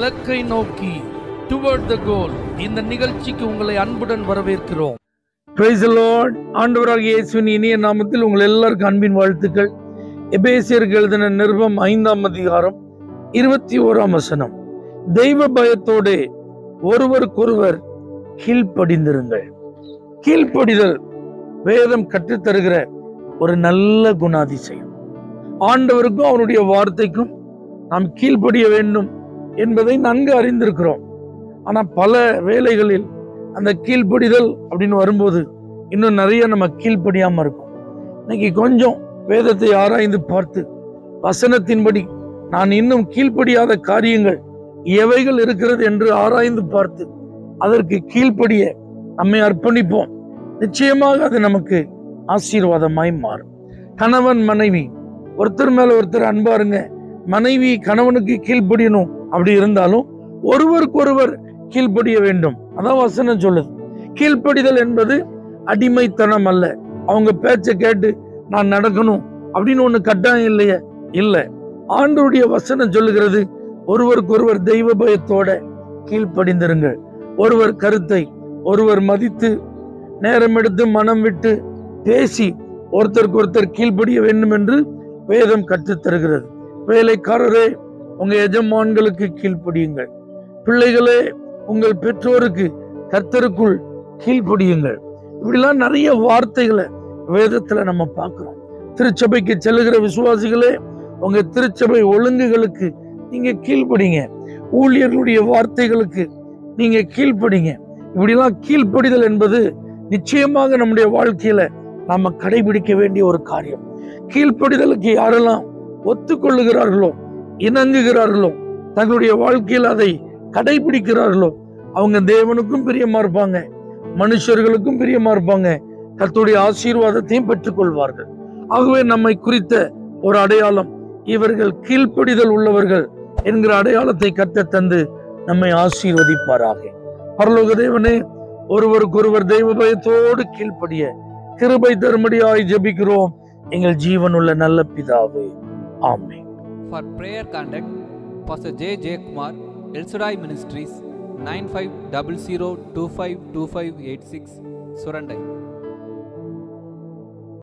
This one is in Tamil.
இலக்கை நோக்கி டுவர்ட் த கோல் இந்த நிகழ்ச்சிக்கு உங்களை அன்புடன் வரவேற்கிறோம். Praise the Lord. ஆண்டவராகிய இயேசுவின் இனிய நாமத்தில் உங்கள் எல்லாருக்கும் அன்பின் வாழ்த்துக்கள். எபேசியருக்கு எழுதின நிருபம் 5ஆம் அதிகாரம் 21ஆம் வசனம். தெய்வ பயத்தோடு ஒருவருக்கொருவர் கீழ்ப்படிந்திருங்கள். கீழ்ப்படிதல் வேதம் கற்றுத்தருகிற ஒரு நல்ல குணாதிசயம். ஆண்டவருக்கும் அவருடைய வார்த்தைக்கும் நாம் கீழ்ப்படிய வேண்டும் என்பதை நன்கு அறிந்திருக்கிறோம். ஆனா பல வேளைகளில் அந்த கீழ்ப்படிதல் அப்படின்னு வரும்போது இன்னும் நிறைய நம்ம கீழ்ப்படியாம இருக்கும். இன்னைக்கு கொஞ்சம் வேதத்தை ஆராய்ந்து பார்த்து வசனத்தின்படி நான் இன்னும் கீழ்ப்படியாத காரியங்கள் எவைகள் இருக்கிறது என்று ஆராய்ந்து பார்த்து அதற்கு கீழ்ப்படிய நம்மை அர்ப்பணிப்போம். நிச்சயமாக அது நமக்கு ஆசீர்வாதமாய் மாறும். கணவன் மனைவி ஒருத்தர் மேல ஒருத்தர் அன்பாருங்க. மனைவி கணவனுக்கு கீழ்ப்படியணும் அப்படி இருந்தாலும் ஒருவருக்கொருவர் கீழ்ப்படிய வேண்டும். அதான் வசனம் சொல்லுது. கீழ்ப்படிதல் என்பது அடிமைத்தனம் அல்ல. அவங்க பேச்சை கேட்டு நான் நடக்கணும் அப்படின்னு ஒண்ணு கட்டாயம் இல்லையே, இல்லை. ஆண்டவருடைய வசனம் சொல்லுகிறது ஒருவருக்கொருவர் தெய்வ பயத்தோட கீழ்ப்படிந்திருங்கள். ஒருவர் கருத்தை ஒருவர் மதித்து நேரம் எடுத்து மனம் விட்டு பேசி ஒருத்தருக்கு ஒருத்தர் கீழ்ப்படிய வேண்டும் என்று வேதம் கற்றுத் தருகிறது. வேலைக்காரரே உங்க எஜமான்களுக்கு கீழ்ப்படியுங்கள். பிள்ளைகளே உங்கள் பெற்றோருக்கு கர்த்தருக்குள் கீழ்ப்படியுங்கள். இப்படிலாம் நிறைய வார்த்தைகளை வேதத்துல நம்ம பார்க்கிறோம். திருச்சபைக்கு செல்லுகிற விசுவாசிகளே உங்க திருச்சபை ஒழுங்குகளுக்கு நீங்க கீழ்ப்படிங்க. ஊழியர்களுடைய வார்த்தைகளுக்கு நீங்க கீழ்ப்படிங்க. இப்படிலாம் கீழ்ப்படிதல் என்பது நிச்சயமாக நம்முடைய வாழ்க்கையில நாம கடைபிடிக்க வேண்டிய ஒரு காரியம். கீழ்ப்படிதலுக்கு யாரெல்லாம் ஒத்துக்கொள்ளுகிறார்களோ, இணங்குகிறார்களோ, தங்களுடைய வாழ்க்கையில் அதை கடைபிடிக்கிறார்களோ அவங்க தேவனுக்கும் பிரியமா இருப்பாங்க, மனுஷர்களுக்கும் பிரியமா இருப்பாங்க, கர்த்தருடைய ஆசீர்வாதத்தையும் பெற்றுக் கொள்வார்கள். ஆகவே நம்மை குறித்த ஒரு அடையாளம் இவர்கள் கீழ்ப்படிதல் உள்ளவர்கள் என்கிற அடையாளத்தை கர்த்தர் தந்து நம்மை ஆசீர்வதிப்பாராக. பரலோக தேவனே, ஒருவருக்கொருவர் தெய்வ பயத்தோடு கீழ்ப்படிய கிருபை தரும்படியாய் ஜெபிக்கிறோம் எங்கள் ஜீவனுள்ள நல்ல பிதாவே, ஆமென். For prayer contact Pastor J. J. Kumar, El Shaddai Ministries, 9500252586, Surandai.